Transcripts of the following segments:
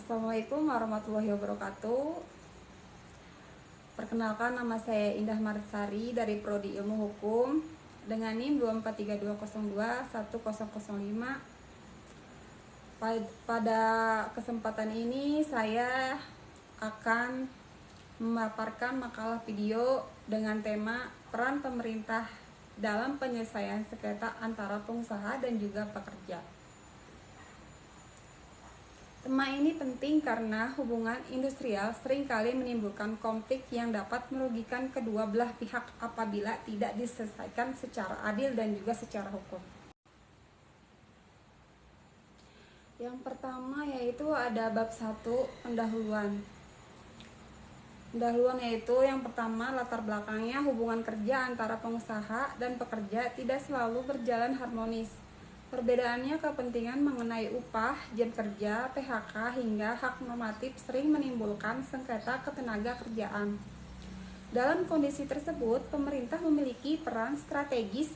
Assalamualaikum warahmatullahi wabarakatuh. Perkenalkan, nama saya Indah Marsari dari Prodi Ilmu Hukum dengan NIM 24320210005. Pada kesempatan ini saya akan memaparkan makalah video dengan tema peran pemerintah dalam penyelesaian sengketa antara pengusaha dan juga pekerja. Tema ini penting karena hubungan industrial seringkali menimbulkan konflik yang dapat merugikan kedua belah pihak apabila tidak diselesaikan secara adil dan juga secara hukum. Yang pertama yaitu ada bab 1, pendahuluan. Pendahuluan yaitu yang pertama, latar belakangnya hubungan kerja antara pengusaha dan pekerja tidak selalu berjalan harmonis. Perbedaannya kepentingan mengenai upah, jam kerja, PHK, hingga hak normatif sering menimbulkan sengketa ketenaga kerjaan. Dalam kondisi tersebut, pemerintah memiliki peran strategis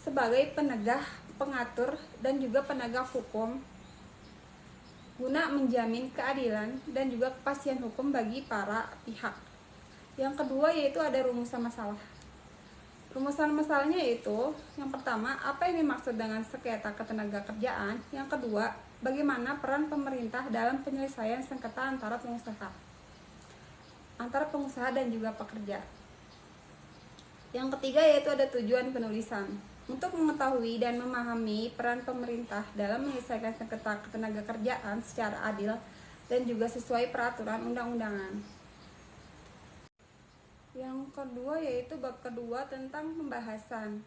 sebagai penegak, pengatur, dan juga penegak hukum guna menjamin keadilan dan juga kepastian hukum bagi para pihak. Yang kedua yaitu ada rumusan masalah. Rumusan masalahnya yaitu yang pertama, apa yang dimaksud dengan sengketa ketenaga kerjaan. Yang kedua, bagaimana peran pemerintah dalam penyelesaian sengketa antara pengusaha dan juga pekerja. Yang ketiga yaitu ada tujuan penulisan. Untuk mengetahui dan memahami peran pemerintah dalam menyelesaikan sengketa ketenaga kerjaan secara adil dan juga sesuai peraturan undang-undangan. Yang kedua yaitu bab kedua tentang pembahasan.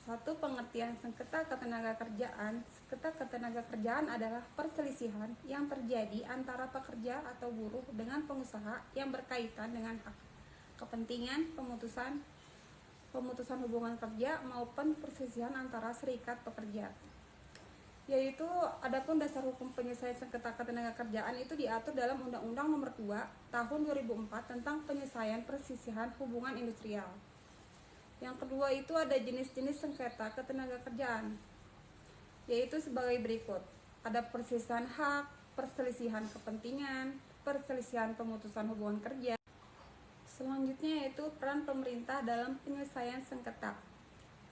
1. Pengertian sengketa ketenaga kerjaan. Sengketa ketenaga kerjaan adalah perselisihan yang terjadi antara pekerja atau buruh dengan pengusaha yang berkaitan dengan hak, kepentingan, pemutusan hubungan kerja maupun perselisihan antara serikat pekerja. Yaitu adapun dasar hukum penyelesaian sengketa ketenaga kerjaan itu diatur dalam Undang-Undang Nomor 2 Tahun 2004 tentang penyelesaian perselisihan hubungan industrial. Yang kedua itu ada jenis-jenis sengketa ketenaga kerjaan, yaitu sebagai berikut. Ada perselisihan hak, perselisihan kepentingan, perselisihan pemutusan hubungan kerja. Selanjutnya yaitu peran pemerintah dalam penyelesaian sengketa.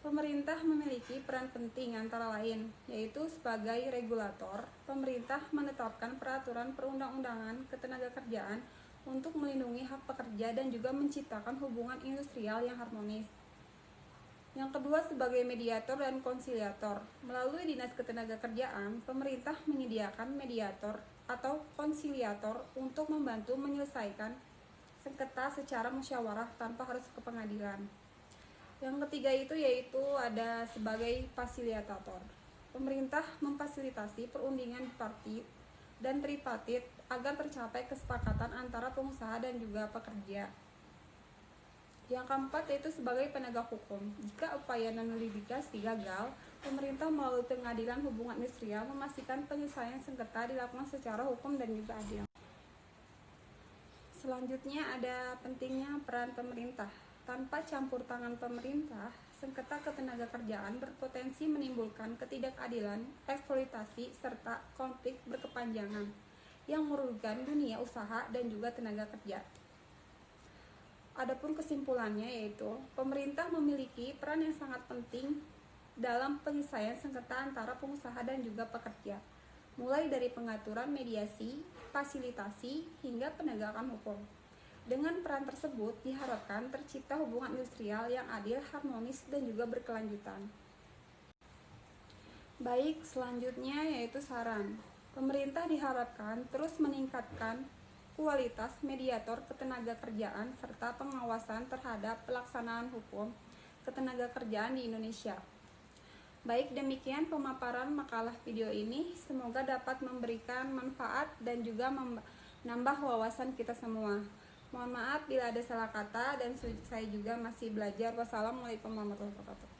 Pemerintah memiliki peran penting antara lain, yaitu sebagai regulator. Pemerintah menetapkan peraturan perundang-undangan ketenagakerjaan untuk melindungi hak pekerja dan juga menciptakan hubungan industrial yang harmonis. Yang kedua, sebagai mediator dan konsiliator. Melalui Dinas Ketenagakerjaan, pemerintah menyediakan mediator atau konsiliator untuk membantu menyelesaikan sengketa secara musyawarah tanpa harus ke pengadilan. Yang ketiga itu yaitu ada sebagai fasilitator. Pemerintah memfasilitasi perundingan bipartit dan tripartit agar tercapai kesepakatan antara pengusaha dan juga pekerja. Yang keempat yaitu sebagai penegak hukum. Jika upaya non-litigasi gagal, pemerintah melalui pengadilan hubungan industrial memastikan penyelesaian sengketa dilakukan secara hukum dan juga adil. Selanjutnya ada pentingnya peran pemerintah. Tanpa campur tangan pemerintah, sengketa ketenaga kerjaan berpotensi menimbulkan ketidakadilan, eksploitasi, serta konflik berkepanjangan yang merugikan dunia usaha dan juga tenaga kerja. Adapun kesimpulannya yaitu pemerintah memiliki peran yang sangat penting dalam penyelesaian sengketa antara pengusaha dan juga pekerja, mulai dari pengaturan mediasi, fasilitasi, hingga penegakan hukum. Dengan peran tersebut diharapkan tercipta hubungan industrial yang adil, harmonis, dan juga berkelanjutan. Baik, selanjutnya yaitu saran. Pemerintah diharapkan terus meningkatkan kualitas mediator ketenagakerjaan serta pengawasan terhadap pelaksanaan hukum ketenagakerjaan di Indonesia. Baik, demikian pemaparan makalah video ini. Semoga dapat memberikan manfaat dan juga menambah wawasan kita semua. Mohon maaf bila ada salah kata dan saya juga masih belajar. Wassalamualaikum warahmatullahi wabarakatuh.